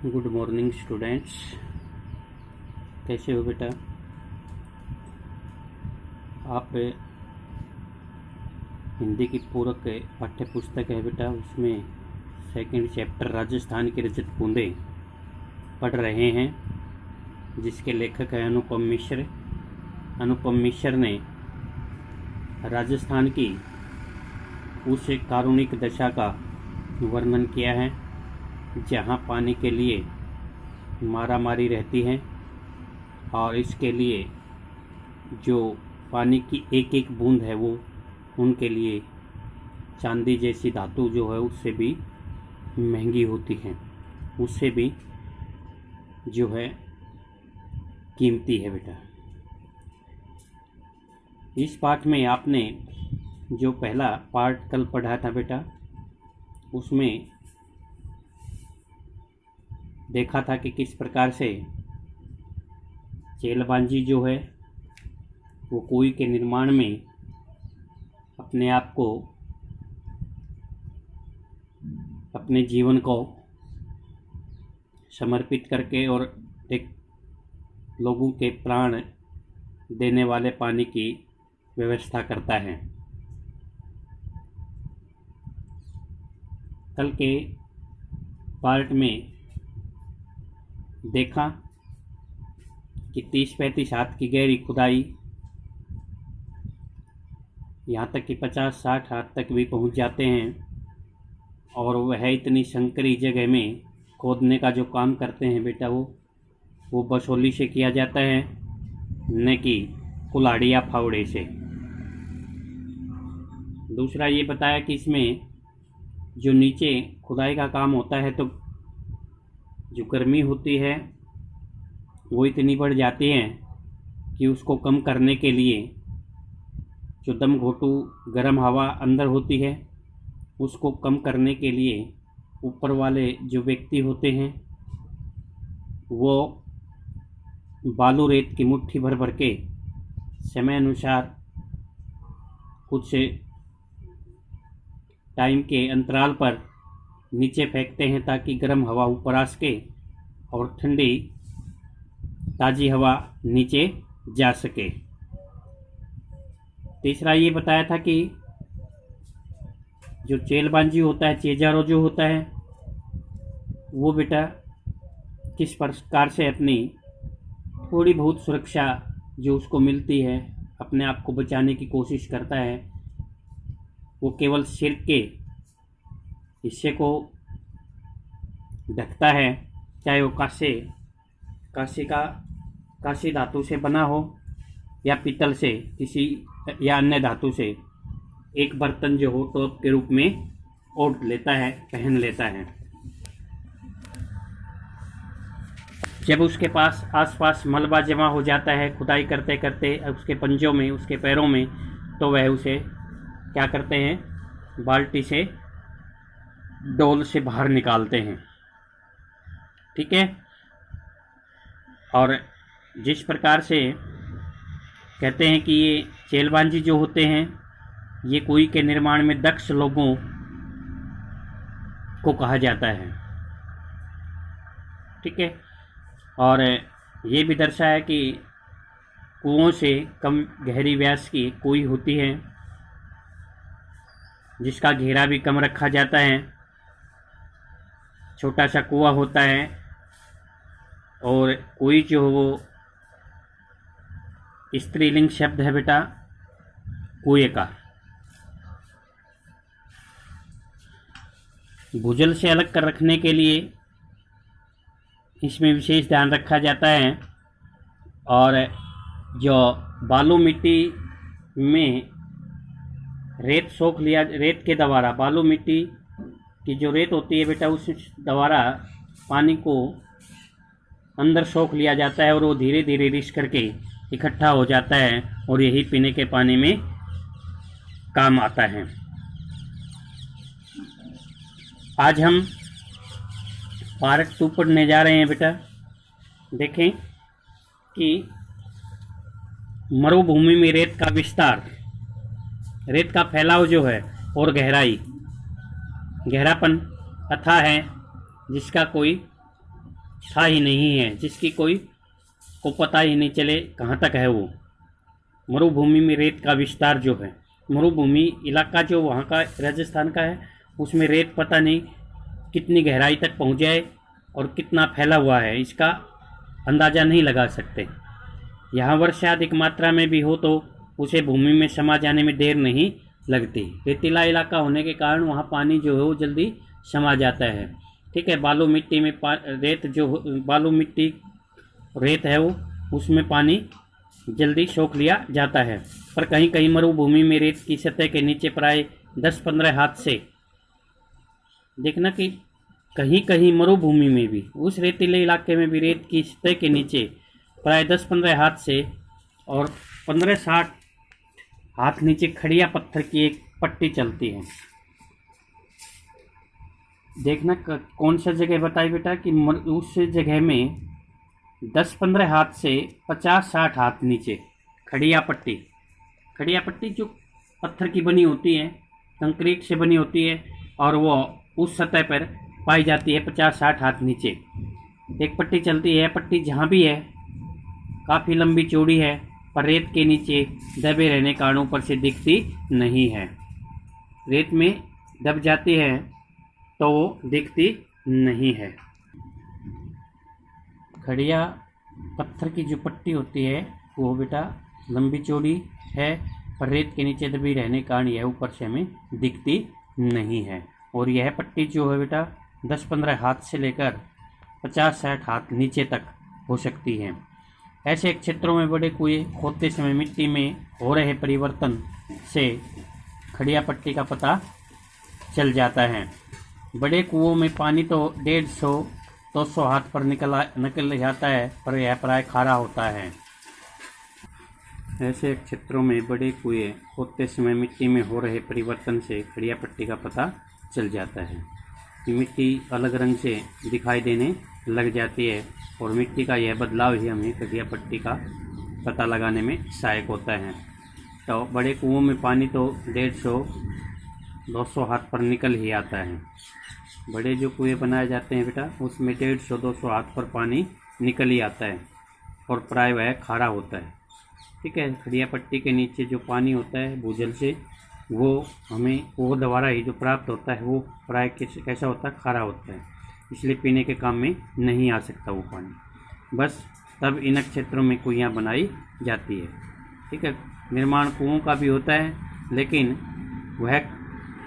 Good morning students. कैसे हो बेटा? आप हिंदी की पूरक पाठ्य पुस्तक है बेटा, उसमें सेकंड चैप्टर राजस्थान की रजत बूंदें पढ़ रहे हैं, जिसके लेखक है अनुपम मिश्र। अनुपम मिश्र ने राजस्थान की उस कारुणिक दशा का वर्णन किया है जहाँ पानी के लिए मारामारी रहती है और इसके लिए जो पानी की एक एक बूंद है वो उनके लिए चांदी जैसी धातु जो है उससे भी महंगी होती है, उससे भी जो है कीमती है बेटा। इस पाठ में आपने जो पहला पार्ट कल पढ़ा था बेटा, उसमें देखा था कि किस प्रकार से चेलबांजी जो है वो कुएं के निर्माण में अपने आप को, अपने जीवन को समर्पित करके और एक लोगों के प्राण देने वाले पानी की व्यवस्था करता है। कल के पार्ट में देखा कि 30-35 हाथ की गहरी खुदाई, यहाँ तक कि 50-60 हाथ तक भी पहुँच जाते हैं, और वह इतनी संकरी जगह में खोदने का जो काम करते हैं बेटा वो बसोली से किया जाता है, न कि कुल्हाड़ी या फावड़े से। दूसरा ये बताया कि इसमें जो नीचे खुदाई का काम होता है तो जो गर्मी होती है वो इतनी बढ़ जाती है कि उसको कम करने के लिए जो दम घोटू गर्म हवा अंदर होती है उसको कम करने के लिए ऊपर वाले जो व्यक्ति होते हैं वो बालू रेत की मुट्ठी भर भर के समय अनुसार कुछ टाइम के अंतराल पर नीचे फेंकते हैं ताकि गर्म हवा ऊपर आ सके और ठंडी ताज़ी हवा नीचे जा सके। तीसरा ये बताया था कि जो चेलबांजी होता है, चेजारो जो होता है, वो बेटा किस प्रकार से अपनी थोड़ी बहुत सुरक्षा जो उसको मिलती है अपने आप को बचाने की कोशिश करता है। वो केवल सिर के हिस्से को ढकता है, चाहे वो कांसे धातु से बना हो या पीतल से किसी या अन्य धातु से एक बर्तन जो हो टोप के रूप में ओढ़ लेता है, पहन लेता है। जब उसके पास आसपास मलबा जमा हो जाता है खुदाई करते करते उसके पंजों में, उसके पैरों में, तो वह उसे क्या करते हैं, बाल्टी से डोल से बाहर निकालते हैं। ठीक है। और जिस प्रकार से कहते हैं कि ये चेलबांजी जो होते हैं ये कुएं के निर्माण में दक्ष लोगों को कहा जाता है। ठीक है। और ये भी दर्शाया कि कुओं से कम गहरी व्यास की कुएं होती है जिसका घेरा भी कम रखा जाता है, छोटा सा कुआं होता है, और कुएं जो हो वो स्त्रीलिंग शब्द है बेटा कुएं का। भूजल से अलग कर रखने के लिए इसमें विशेष ध्यान रखा जाता है। और जो बालू मिट्टी में रेत सोख लिया, रेत के द्वारा बालू मिट्टी की जो रेत होती है बेटा उस द्वारा पानी को अंदर सोख लिया जाता है और वो धीरे धीरे रिस करके इकट्ठा हो जाता है और यही पीने के पानी में काम आता है। आज हम पार्ट 2 पढ़ने जा रहे हैं बेटा। देखें कि मरुभूमि में रेत का विस्तार, रेत का फैलाव जो है और गहरापन अथाह है जिसका कोई था ही नहीं है, जिसकी कोई को पता ही नहीं चले कहाँ तक है वो। मरुभूमि में रेत का विस्तार जो है, मरुभूमि इलाका जो वहाँ का राजस्थान का है, उसमें रेत पता नहीं कितनी गहराई तक पहुँच जाए और कितना फैला हुआ है, इसका अंदाज़ा नहीं लगा सकते। यहाँ वर्षा अधिक मात्रा में भी हो तो उसे भूमि में समा जाने में देर नहीं लगती। रेतीला इलाका होने के कारण वहाँ पानी जो है वो जल्दी समा जाता है। ठीक है, बालू मिट्टी में रेत जो बालू मिट्टी रेत है वो उसमें पानी जल्दी सोख लिया जाता है। पर कहीं कहीं मरुभूमि में रेत की सतह के नीचे प्राय 10-15 हाथ से, देखना कि कहीं कहीं मरुभूमि में भी, उस रेतीले इलाके में भी रेत की सतह के नीचे प्राय 10-15 हाथ से और 15-60 हाथ नीचे खड़िया पत्थर की एक पट्टी चलती है। देखना कौन सा जगह बताई बेटा कि उस जगह में 10-15 हाथ से 50-60 हाथ नीचे खड़िया पट्टी जो पत्थर की बनी होती है, कंक्रीट से बनी होती है, और वो उस सतह पर पाई जाती है 50-60 हाथ नीचे एक पट्टी चलती है। पट्टी जहाँ भी है काफ़ी लंबी चौड़ी है, पर रेत के नीचे दबे रहने के कारण ऊपर से दिखती नहीं है। रेत में दब जाती है तो वो दिखती नहीं है। खड़िया पत्थर की जो पट्टी होती है वो बेटा लंबी चौड़ी है, पर रेत के नीचे दबी रहने के कारण यह ऊपर से हमें दिखती नहीं है। और यह पट्टी जो है बेटा 10-15 हाथ से लेकर 50-60 हाथ नीचे तक हो सकती है। ऐसे क्षेत्रों में बड़े कुएं खोदते समय मिट्टी में हो रहे परिवर्तन से खड़िया पट्टी का पता चल जाता है। बड़े कुओं में पानी तो 150-200 हाथ पर निकल जाता है, पर यह प्राय खारा होता है। ऐसे क्षेत्रों में बड़े कुएं खोदते समय मिट्टी में हो रहे परिवर्तन से खड़िया पट्टी का पता चल जाता है कि मिट्टी अलग रंग से दिखाई देने लग जाती है, और मिट्टी का यह बदलाव ही हमें खड़िया पट्टी का पता लगाने में सहायक होता है। तो बड़े कुओं में पानी तो 150-200 हाथ पर निकल ही आता है। बड़े जो कुएं बनाए जाते हैं बेटा उसमें 150-200 हाथ पर पानी निकल ही आता है, और प्राय वह खारा होता है। ठीक है, खड़िया पट्टी के नीचे जो पानी होता है भूजल से, वो हमें वो द्वारा ही जो प्राप्त होता है वो प्राय कैसा होता है, खारा होता है, इसलिए पीने के काम में नहीं आ सकता वो पानी। बस तब इन क्षेत्रों में कुइयाँ बनाई जाती है। ठीक है, निर्माण कुओं का भी होता है, लेकिन वह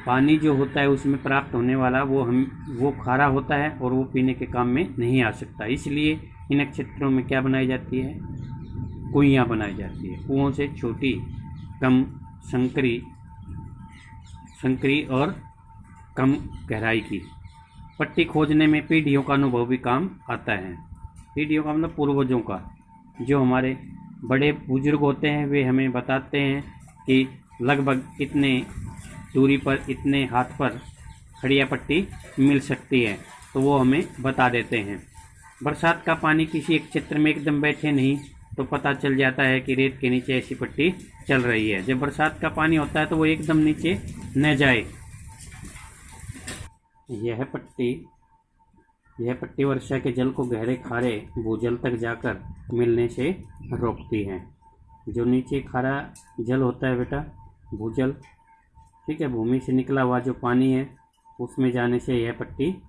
पानी जो होता है उसमें प्राप्त होने वाला वो खारा होता है और वो पीने के काम में नहीं आ सकता, इसलिए इन क्षेत्रों में क्या बनाई जाती है, कुइयाँ बनाई जाती है। कुओं से छोटी, कम संकरी और कम गहराई की। पट्टी खोजने में पीढ़ियों का अनुभव भी काम आता है। पीढ़ियों का मतलब पूर्वजों का, जो हमारे बड़े बुजुर्ग होते हैं वे हमें बताते हैं कि लगभग इतने दूरी पर, इतने हाथ पर खड़िया पट्टी मिल सकती है, तो वो हमें बता देते हैं। बरसात का पानी किसी एक क्षेत्र में एकदम बैठे नहीं तो पता चल जाता है कि रेत के नीचे ऐसी पट्टी चल रही है। जब बरसात का पानी होता है तो वो एकदम नीचे न जाए। यह पट्टी वर्षा के जल को गहरे खारे भूजल तक जाकर मिलने से रोकती है। जो नीचे खारा जल होता है बेटा, भूजल, ठीक है, भूमि से निकला हुआ जो पानी है उसमें जाने से यह पट्टी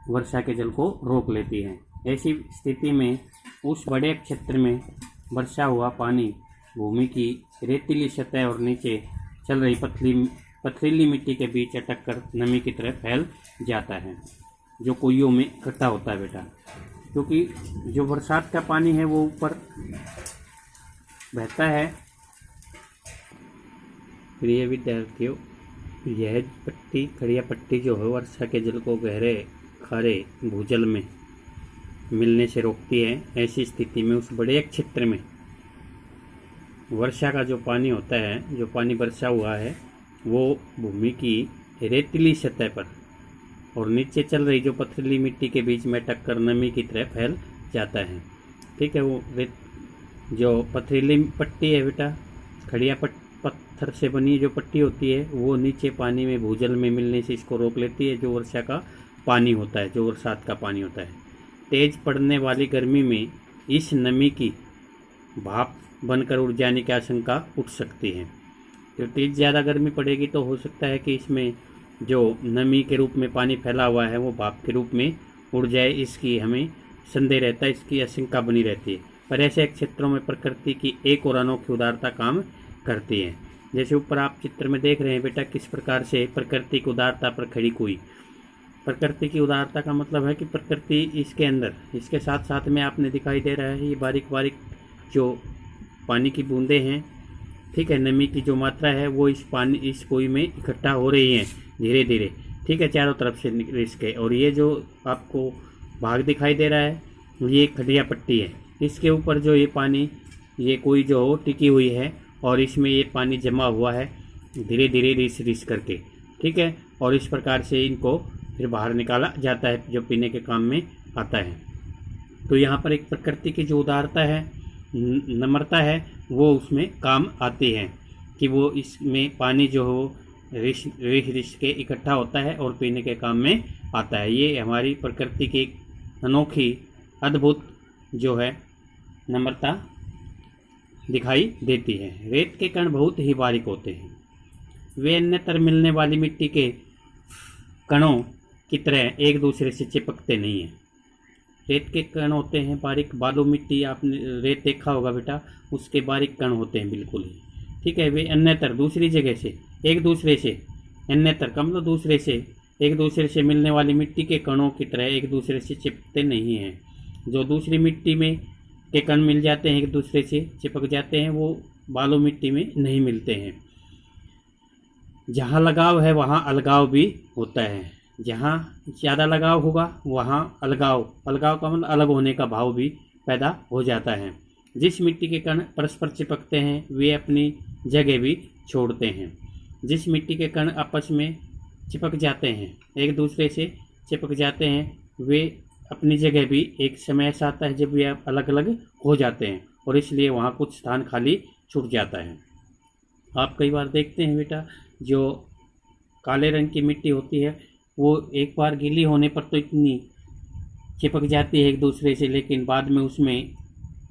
वर्षा के जल को रोक लेती है। ऐसी स्थिति में उस बड़े क्षेत्र में वर्षा हुआ पानी भूमि की रेतीली सतह और नीचे चल रही पथरीली मिट्टी के बीच अटक कर नमी की तरह फैल जाता है, जो कुइयों में इकट्ठा होता है बेटा। क्योंकि जो बरसात का पानी है वो ऊपर बहता है। प्रिय विद्यार्थियों, यह पट्टी, खड़िया पट्टी जो है वर्षा के जल को गहरे खारे भूजल में मिलने से रोकती है। ऐसी स्थिति में उस बड़े क्षेत्र में वर्षा का जो पानी होता है, जो पानी बरसा हुआ है, वो भूमि की रेतीली सतह पर और नीचे चल रही जो पथरीली मिट्टी के बीच में अटक कर नमी की तरह फैल जाता है। ठीक है, वो जो पथरीली पट्टी है बेटा, खड़िया पत्थर से बनी जो पट्टी होती है, वो नीचे पानी में भूजल में मिलने से इसको रोक लेती है। जो वर्षा का पानी होता है, जो बरसात का पानी होता है, तेज पड़ने वाली गर्मी में इस नमी की भाप बनकर उड़ जाने की आशंका उठ सकती है। तो तेज ज़्यादा गर्मी पड़ेगी तो हो सकता है कि इसमें जो नमी के रूप में पानी फैला हुआ है वो भाप के रूप में उड़ जाए, इसकी हमें संदेह रहता है, इसकी आशंका बनी रहती है। पर ऐसे क्षेत्रों में प्रकृति की एक और अनोखी उदारता काम करती है। जैसे ऊपर आप चित्र में देख रहे हैं बेटा, किस प्रकार से प्रकृति की उदारता पर खड़ी हुई। प्रकृति की उदारता का मतलब है कि प्रकृति इसके अंदर, इसके साथ साथ में आपने दिखाई दे रहा है ये बारीक बारीक जो पानी की बूंदें हैं, ठीक है, नमी की जो मात्रा है वो इस कुएं में इकट्ठा हो रही है धीरे धीरे, ठीक है, चारों तरफ से रिस्क है। और ये जो आपको भाग दिखाई दे रहा है ये खड़िया पट्टी है, इसके ऊपर जो ये पानी, ये कुएं जो हो टिकी हुई है और इसमें ये पानी जमा हुआ है धीरे धीरे रिस करके, ठीक है। और इस प्रकार से इनको फिर बाहर निकाला जाता है जो पीने के काम में आता है। तो यहाँ पर एक प्रकृति की जो उदारता है, नम्रता है, वो उसमें काम आती है कि वो इसमें पानी जो हो रिस के इकट्ठा होता है और पीने के काम में आता है। ये हमारी प्रकृति की एक अनोखी अद्भुत जो है नम्रता दिखाई देती है। रेत के कण बहुत ही बारीक होते हैं, वे अन्यत्र मिलने वाली मिट्टी के कणों की तरह एक दूसरे से चिपकते नहीं हैं। रेत के कण होते हैं बारीक, बालू मिट्टी आपने रेत देखा होगा बेटा, उसके बारीक कण होते हैं बिल्कुल ही, ठीक है। वे अन्यत्र दूसरी जगह से एक दूसरे से, अन्यत्र कम लो दूसरे से, एक दूसरे से मिलने वाली मिट्टी के कणों की तरह एक दूसरे से चिपकते नहीं हैं। जो दूसरी मिट्टी में के कण मिल जाते हैं एक दूसरे से चिपक जाते हैं, वो बालू मिट्टी में नहीं मिलते हैं। जहाँ लगाव है वहाँ अलगाव भी होता है, जहाँ ज़्यादा लगाव होगा वहाँ अलगाव का मतलब अलग होने का भाव भी पैदा हो जाता है। जिस मिट्टी के कण परस्पर चिपकते हैं वे अपनी जगह भी छोड़ते हैं। जिस मिट्टी के कण आपस में चिपक जाते हैं, एक दूसरे से चिपक जाते हैं, वे अपनी जगह भी एक समय ऐसा आता है जब वे अलग अलग हो जाते हैं और इसलिए वहाँ कुछ स्थान खाली छूट जाता है। आप कई बार देखते हैं बेटा, जो काले रंग की मिट्टी होती है वो एक बार गीली होने पर तो इतनी चिपक जाती है एक दूसरे से, लेकिन बाद में उसमें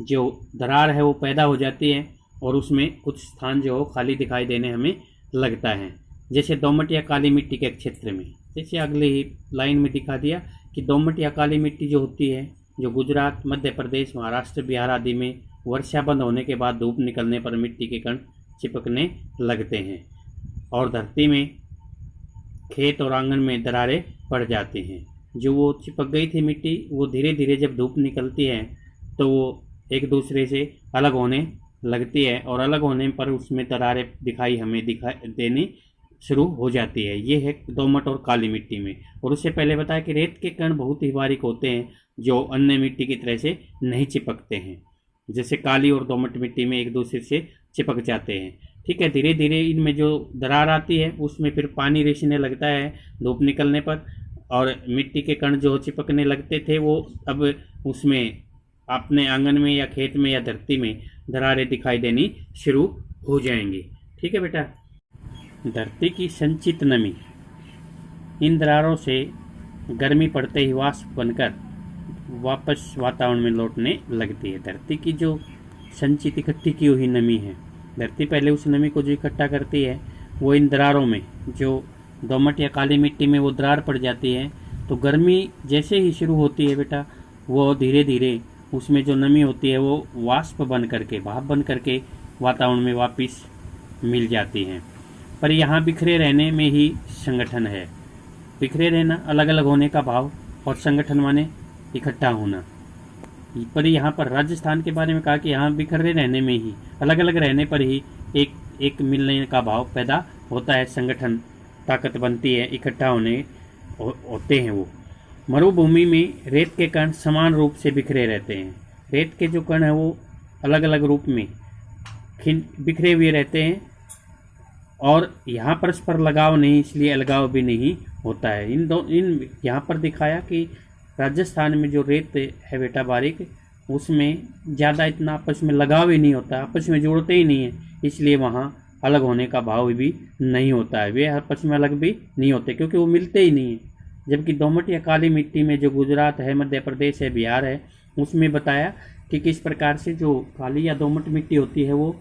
जो दरार है वो पैदा हो जाती है और उसमें कुछ स्थान जो हो खाली दिखाई देने हमें लगता है। जैसे दोमट या काली मिट्टी के क्षेत्र में, जैसे अगली ही लाइन में दिखा दिया कि दोमट या काली मिट्टी जो होती है, जो गुजरात, मध्य प्रदेश, महाराष्ट्र, बिहार आदि में वर्षा बंद होने के बाद धूप निकलने पर मिट्टी के कण चिपकने लगते हैं और धरती में, खेत और आंगन में दरारें पड़ जाती हैं। जो वो चिपक गई थी मिट्टी, वो धीरे धीरे जब धूप निकलती है तो वो एक दूसरे से अलग होने लगती है और अलग होने पर उसमें दरारें हमें दिखाई देनी शुरू हो जाती है। ये है दोमट और काली मिट्टी में। और उससे पहले बताया कि रेत के कण बहुत ही बारीक होते हैं जो अन्य मिट्टी की तरह से नहीं चिपकते हैं, जैसे काली और दोमट मिट्टी में एक दूसरे से चिपक जाते हैं, ठीक है। धीरे धीरे इनमें जो दरार आती है उसमें फिर पानी रिसने लगता है धूप निकलने पर और मिट्टी के कण जो चिपकने लगते थे वो अब उसमें अपने आंगन में या खेत में या धरती में दरारें दिखाई देनी शुरू हो जाएंगी, ठीक है बेटा। धरती की संचित नमी इन दरारों से गर्मी पड़ते ही वाष्प बनकर वापस वातावरण में लौटने लगती है। धरती की जो संचित इकट्ठी की हुई नमी है, धरती पहले उस नमी को जो इकट्ठा करती है वो इन दरारों में, जो दोमट या काली मिट्टी में वो दरार पड़ जाती है, तो गर्मी जैसे ही शुरू होती है बेटा, वो धीरे धीरे उसमें जो नमी होती है वो वाष्प बन करके, भाप बन करके वातावरण में वापस मिल जाती हैं। पर यहाँ बिखरे रहने में ही संगठन है। बिखरे रहना, अलग अलग होने का भाव, और संगठन माने इकट्ठा होना। पर यहाँ पर राजस्थान के बारे में कहा कि यहाँ बिखरे रहने में ही, अलग अलग रहने पर ही एक मिलने का भाव पैदा होता है, संगठन ताकत बनती है, इकट्ठा होते हैं वो। मरुभूमि में रेत के कण समान रूप से बिखरे रहते हैं। रेत के जो कण हैं वो अलग अलग रूप में बिखरे हुए रहते हैं और यहाँ परस्पर लगाव नहीं, इसलिए अलगाव भी नहीं होता है। इन यहाँ पर दिखाया कि राजस्थान में जो रेत है बेटा बारीक, उसमें ज़्यादा इतना आपस में लगाव ही नहीं होता, आपस में जोड़ते ही नहीं है, इसलिए वहाँ अलग होने का भाव भी नहीं होता है। वे आपस में अलग भी नहीं होते क्योंकि वो मिलते ही नहीं है, जबकि दोमट या काली मिट्टी में जो गुजरात है, मध्य प्रदेश है, बिहार है, उसमें बताया कि किस प्रकार से जो काली या दोमट मिट्टी होती है वो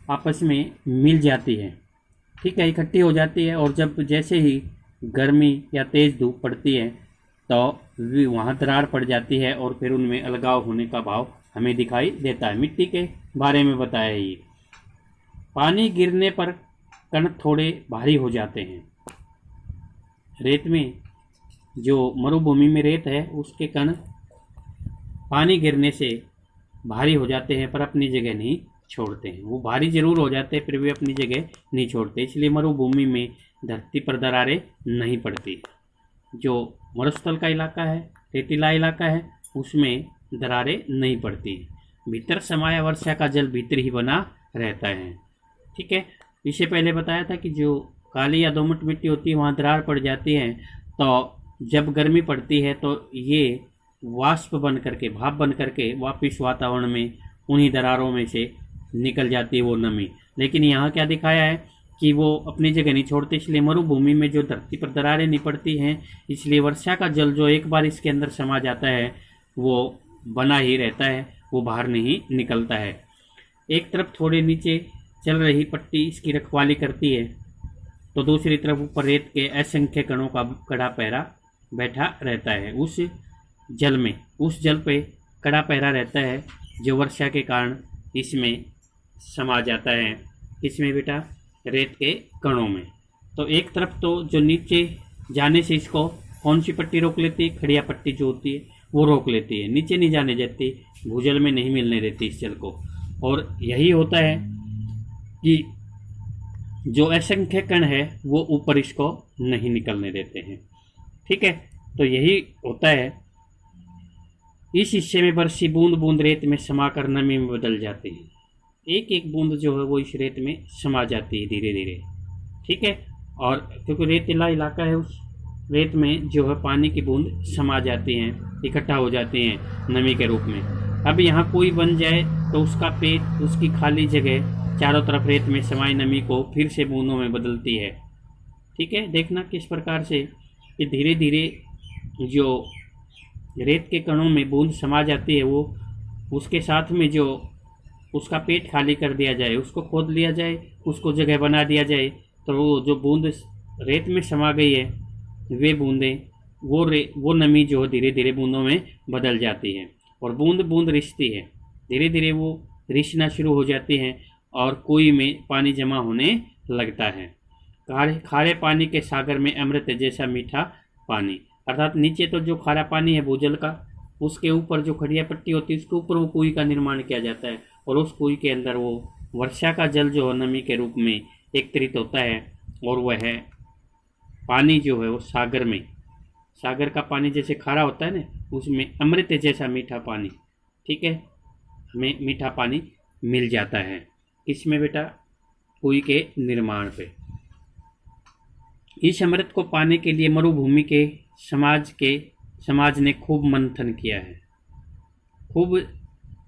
आपस में मिल जाती है, ठीक है, इकट्ठी हो जाती है। और जब जैसे ही गर्मी या तेज़ धूप पड़ती है तो वहाँ दरार पड़ जाती है और फिर उनमें अलगाव होने का भाव हमें दिखाई देता है। मिट्टी के बारे में बताया ये। पानी गिरने पर कण थोड़े भारी हो जाते हैं। रेत में जो मरुभूमि में रेत है उसके कण पानी गिरने से भारी हो जाते हैं पर अपनी जगह नहीं छोड़ते हैं। वो भारी जरूर हो जाते हैं फिर भी अपनी जगह नहीं छोड़ते, इसलिए मरुभूमि में धरती पर दरारें नहीं पड़ती। जो मरुस्थल का इलाका है, रेतीला इलाका है, उसमें दरारें नहीं पड़ती। भीतर समाया वर्षा का जल भीतर ही बना रहता है, ठीक है। इससे पहले बताया था कि जो काली या दोमट मिट्टी होती है वहाँ दरार पड़ जाती है, तो जब गर्मी पड़ती है तो ये वाष्प बन करके, भाप बन करके वापस वातावरण में उन्हीं दरारों में से निकल जाती है वो नमी। लेकिन यहाँ क्या दिखाया है कि वो अपनी जगह नहीं छोड़ते, इसलिए मरुभूमि में जो धरती पर दरारें नहीं पड़ती हैं, इसलिए वर्षा का जल जो एक बार इसके अंदर समा जाता है वो बना ही रहता है, वो बाहर नहीं निकलता है। एक तरफ थोड़े नीचे चल रही पट्टी इसकी रखवाली करती है तो दूसरी तरफ ऊपर रेत के असंख्य कणों का कड़ा पहरा बैठा रहता है। उस जल पे कड़ा पहरा रहता है जो वर्षा के कारण इसमें समा जाता है। इसमें बेटा रेत के कणों में। तो एक तरफ तो जो नीचे जाने से इसको कौन सी पट्टी रोक लेती है, खड़िया पट्टी जो होती है वो रोक लेती है, नीचे नहीं जाने देती, भूजल में नहीं मिलने देती इस जल को। और यही होता है कि जो असंख्य कण है वो ऊपर इसको नहीं निकलने देते हैं, ठीक है। तो यही होता है। इस हिस्से में बरसी बूंद बूंद रेत में समाकर नमी में बदल जाती है। एक एक बूंद जो है वो इस रेत में समा जाती है धीरे धीरे, ठीक है। और क्योंकि रेतीला इलाका है, उस रेत में जो है पानी की बूंद समा जाती हैं, इकट्ठा हो जाती हैं नमी के रूप में। अब यहाँ कोई बन जाए तो उसका पेट, उसकी खाली जगह चारों तरफ रेत में समाई नमी को फिर से बूंदों में बदलती है, ठीक है। देखना किस प्रकार से कि धीरे धीरे जो रेत के कणों में बूंद समा जाती है वो उसके साथ में जो उसका पेट खाली कर दिया जाए, उसको खोद लिया जाए, उसको जगह बना दिया जाए, तो वो जो बूंद रेत में समा गई है वे बूंदें वो नमी जो धीरे धीरे बूंदों में बदल जाती है और बूंद बूंद रिसती है, धीरे धीरे वो रिसना शुरू हो जाती हैं और कुएं में पानी जमा होने लगता है। खारे पानी के सागर में अमृत जैसा मीठा पानी, अर्थात नीचे तो जो खारा पानी है भूजल का, उसके ऊपर जो खड़िया पट्टी होती है उसके ऊपर वो कुएं का निर्माण किया जाता है और उस कुएं के अंदर वो वर्षा का जल जो है नमी के रूप में एकत्रित होता है और वह पानी जो है वो सागर का पानी जैसे खारा होता है ना, उसमें अमृत जैसा मीठा पानी, ठीक है, हमें मीठा पानी मिल जाता है। इसमें बेटा कुएं के निर्माण पे। इस अमृत को पाने के लिए मरुभूमि के समाज ने खूब मंथन किया है, खूब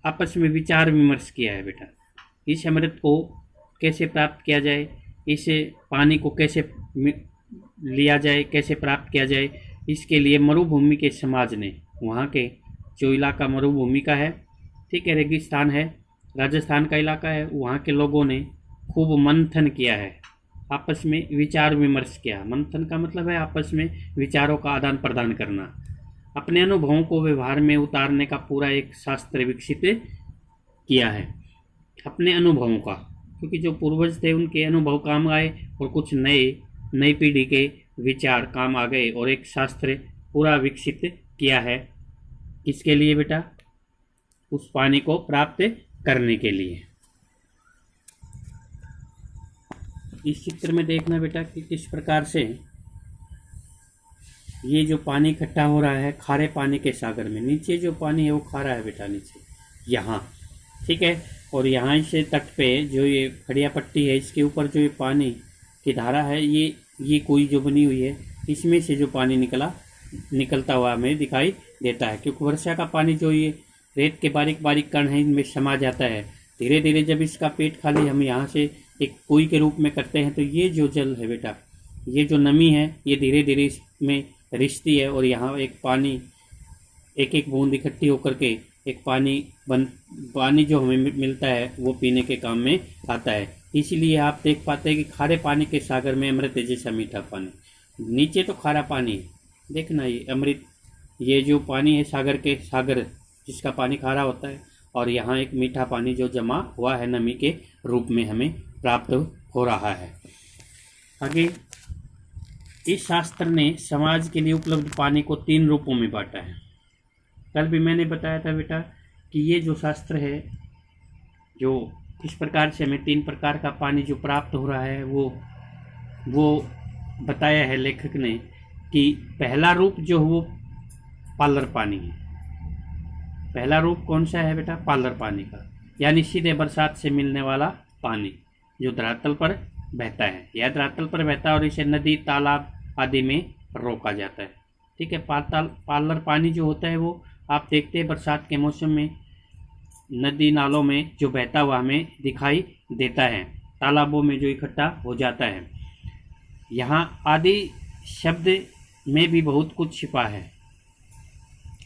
आपस में विचार विमर्श किया है बेटा। इस अमृत को कैसे प्राप्त किया जाए, इस पानी को कैसे लिया जाए, कैसे प्राप्त किया जाए, इसके लिए मरुभूमि के समाज ने, वहाँ के जो इलाका मरुभूमि का है, ठीक है, रेगिस्तान है, राजस्थान का इलाका है, वहाँ के लोगों ने खूब मंथन किया है, आपस में विचार विमर्श किया। मंथन का मतलब है आपस में विचारों का आदान प्रदान करना, अपने अनुभवों को व्यवहार में उतारने का पूरा एक शास्त्र विकसित किया है, अपने अनुभवों का, क्योंकि जो पूर्वज थे उनके अनुभव काम आए और कुछ नई पीढ़ी के विचार काम आ गए और एक शास्त्र पूरा विकसित किया है। किसके लिए बेटा? उस पानी को प्राप्त करने के लिए। इस चित्र में देखना बेटा कि किस प्रकार से ये जो पानी इकट्ठा हो रहा है खारे पानी के सागर में। नीचे जो पानी है वो खारा है बेटा, नीचे यहाँ, ठीक है। और यहाँ से तट पे जो ये खड़िया पट्टी है, इसके ऊपर जो ये पानी की धारा है, ये कुएं जो बनी हुई है, इसमें से जो पानी निकलता हुआ हमें दिखाई देता है। क्योंकि वर्षा का पानी जो ये रेत के बारीक बारीक कण है इनमें समा जाता है। धीरे धीरे जब इसका पेट खाली हम यहाँ से एक कुएं के रूप में करते हैं तो ये जो जल है बेटा, ये जो नमी है, ये धीरे धीरे इसमें रिश्ती है और यहाँ एक पानी एक एक बूंद इकट्ठी होकर के एक पानी जो हमें मिलता है वो पीने के काम में आता है। इसीलिए आप देख पाते हैं कि खारे पानी के सागर में अमृत जैसा मीठा पानी। नीचे तो खारा पानी है, देखना ये अमृत, ये जो पानी है सागर जिसका पानी खारा होता है, और यहाँ एक मीठा पानी जो जमा हुआ है नमी के रूप में हमें प्राप्त हो रहा है। आगे इस शास्त्र ने समाज के लिए उपलब्ध पानी को 3 रूपों में बांटा है। कल भी मैंने बताया था बेटा कि ये जो शास्त्र है, जो किस प्रकार से हमें 3 प्रकार का पानी जो प्राप्त हो रहा है वो बताया है लेखक ने कि पहला रूप जो वो पालर पानी है। पहला रूप कौन सा है बेटा? पालर पानी का, यानी सीधे बरसात से मिलने वाला पानी जो धरातल पर बहता है। यह धरातल पर बहता है और इसे नदी तालाब आदि में रोका जाता है। ठीक है, पालर पानी जो होता है वो आप देखते हैं बरसात के मौसम में नदी नालों में जो बहता हुआ हमें दिखाई देता है, तालाबों में जो इकट्ठा हो जाता है। यहाँ आदि शब्द में भी बहुत कुछ छिपा है,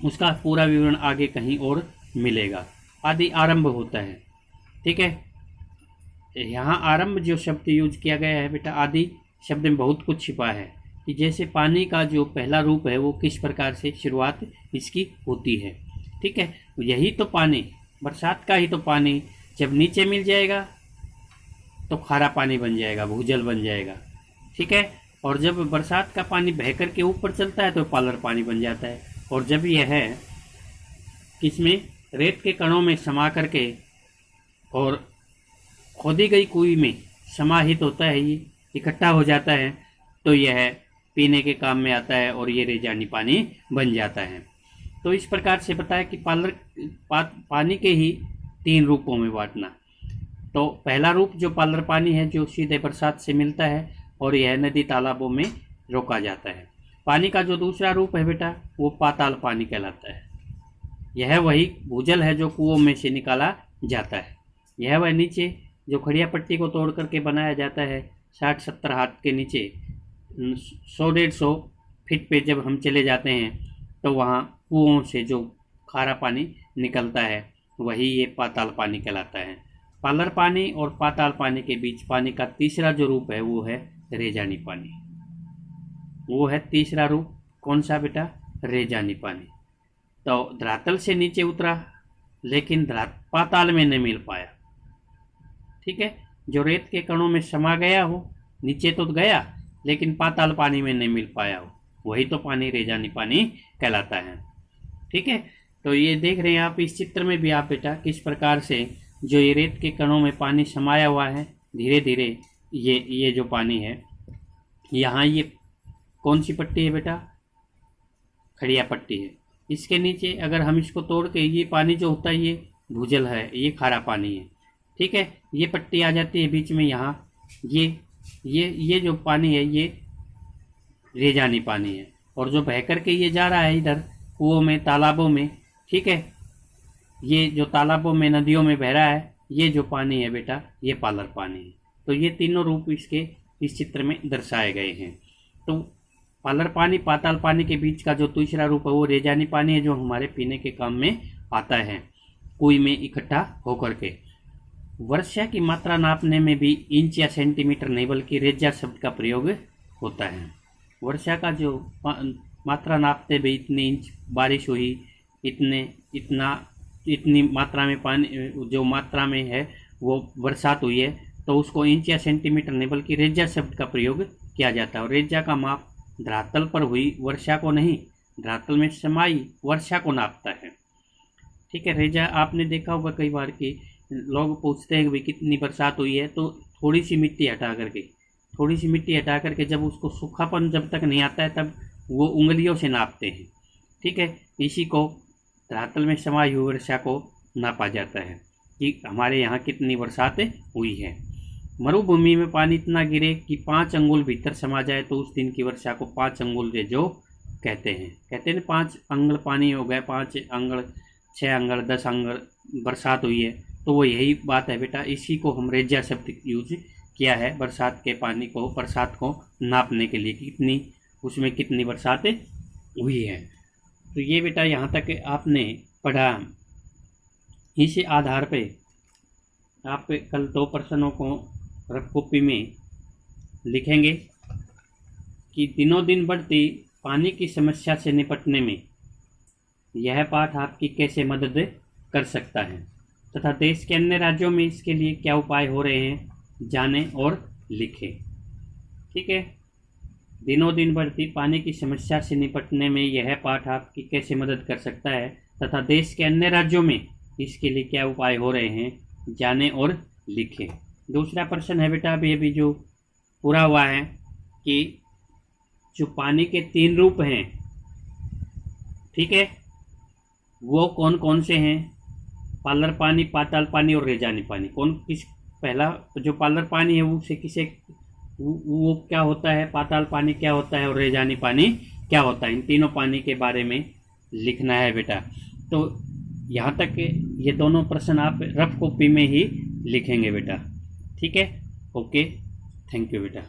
उसका पूरा विवरण आगे कहीं और मिलेगा। आदि आरंभ होता है। ठीक है, यहाँ आरंभ जो शब्द यूज किया गया है बेटा, आदि शब्द में बहुत कुछ छिपा है कि जैसे पानी का जो पहला रूप है वो किस प्रकार से शुरुआत इसकी होती है। ठीक है, यही तो पानी, बरसात का ही तो पानी जब नीचे मिल जाएगा तो खारा पानी बन जाएगा, भूजल बन जाएगा। ठीक है, और जब बरसात का पानी बह कर के ऊपर चलता है तो पालर पानी बन जाता है। और जब यह है किसमें, रेत के कणों में समा करके और खोदी गई कुई में समाहित होता है, ये इकट्ठा हो जाता है, तो यह पीने के काम में आता है और ये रेजानी पानी बन जाता है। तो इस प्रकार से बताया कि पानी के ही 3 रूपों में बांटना। तो पहला रूप जो पालर पानी है जो सीधे बरसात से मिलता है और यह नदी तालाबों में रोका जाता है। पानी का जो दूसरा रूप है बेटा वो पाताल पानी कहलाता है। यह वही भूजल है जो कुओं में से निकाला जाता है। यह वह नीचे जो खड़िया पट्टी को तोड़ करके बनाया जाता है 60-70 हाथ के नीचे 100-150 फीट पे जब हम चले जाते हैं तो वहाँ कुओं से जो खारा पानी निकलता है वही ये पाताल पानी कहलाता है। पालर पानी और पाताल पानी के बीच पानी का तीसरा जो रूप है वो है रेजानी पानी। वो है तीसरा रूप, कौन सा बेटा? रेजानी पानी। तो धरातल से नीचे उतरा लेकिन पाताल में नहीं मिल पाया। ठीक है, जो रेत के कणों में समा गया हो, नीचे तो गया लेकिन पाताल पानी में नहीं मिल पाया हो, वही तो पानी रेजानी पानी कहलाता है। ठीक है, तो ये देख रहे हैं आप इस चित्र में भी आप बेटा किस प्रकार से जो ये रेत के कणों में पानी समाया हुआ है, धीरे धीरे ये जो पानी है, यहाँ ये कौन सी पट्टी है बेटा? खड़िया पट्टी है। इसके नीचे अगर हम इसको तोड़ के ये पानी जो होता है ये भूजल है, ये खारा पानी है। ठीक है, ये पट्टी आ जाती है बीच में, यहाँ ये जो पानी है ये रेजानी पानी है। और जो बह कर के ये जा रहा है इधर कुओं में, तालाबों में, ठीक है, ये जो तालाबों में नदियों में बह रहा है ये जो पानी है बेटा ये पालर पानी है। तो ये तीनों रूप इसके इस चित्र में दर्शाए गए हैं। तो पालर पानी पाताल पानी के बीच का जो तीसरा रूप है वो रेजानी पानी है जो हमारे पीने के काम में आता है कुई में इकट्ठा होकर के। वर्षा की मात्रा नापने में भी इंच या सेंटीमीटर नहीं बल्कि रेजा शब्द का प्रयोग होता है। वर्षा का जो मात्रा नापते भी इतनी इंच बारिश हुई, इतनी मात्रा में पानी जो मात्रा में है वो बरसात हुई है, तो उसको इंच या सेंटीमीटर नहीं बल्कि रेजा शब्द का प्रयोग किया जाता है। और रेजा का माप धरातल पर हुई वर्षा को नहीं, धरातल में समाई वर्षा को नापता है। ठीक है, रेजा आपने देखा होगा कई बार कि लोग पूछते हैं कि भाई कितनी बरसात हुई है, तो थोड़ी सी मिट्टी हटा करके जब उसको सूखापन जब तक नहीं आता है तब वो उंगलियों से नापते हैं। ठीक है, इसी को धरातल में समाई हुई वर्षा को नापा जाता है कि हमारे यहाँ कितनी बरसात हुई है। मरुभूमि में पानी इतना गिरे कि 5 अंगुल भीतर समा जाए तो उस दिन की वर्षा को 5 अंगुल रेजो कहते हैं। 5 अंगल पानी हो गए, 5 अंगल, 6 अंगल, 10 अंगल बरसात हुई है, तो वो यही बात है बेटा। इसी को हम रेजा शब्द यूज किया है बरसात के पानी को, बरसात को नापने के लिए कितनी उसमें कितनी बरसात हुई है। तो ये बेटा यहाँ तक आपने पढ़ा। इसी आधार पे आप कल 2 प्रश्नों को रफ कॉपी में लिखेंगे कि दिनों दिन बढ़ती पानी की समस्या से निपटने में यह पाठ आपकी कैसे मदद कर सकता है तथा देश के अन्य राज्यों में इसके लिए क्या उपाय हो रहे हैं, जानें और लिखें। ठीक है, दिनों दिन बढ़ती पानी की समस्या से निपटने में यह पाठ आपकी कैसे मदद कर सकता है तथा देश के अन्य राज्यों में इसके लिए क्या उपाय हो रहे हैं, जानें और लिखें। दूसरा प्रश्न है बेटा अभी जो पूरा हुआ है कि जो पानी के 3 रूप हैं, ठीक है, वो कौन कौन से हैं? पालर पानी, पाताल पानी और रेजानी पानी। पहला जो पालर पानी है वो क्या होता है, पाताल पानी क्या होता है और रेजानी पानी क्या होता है, इन तीनों पानी के बारे में लिखना है बेटा। तो यहाँ तक ये दोनों प्रश्न आप रफ कॉपी में ही लिखेंगे बेटा। ठीक है, ओके, थैंक यू बेटा।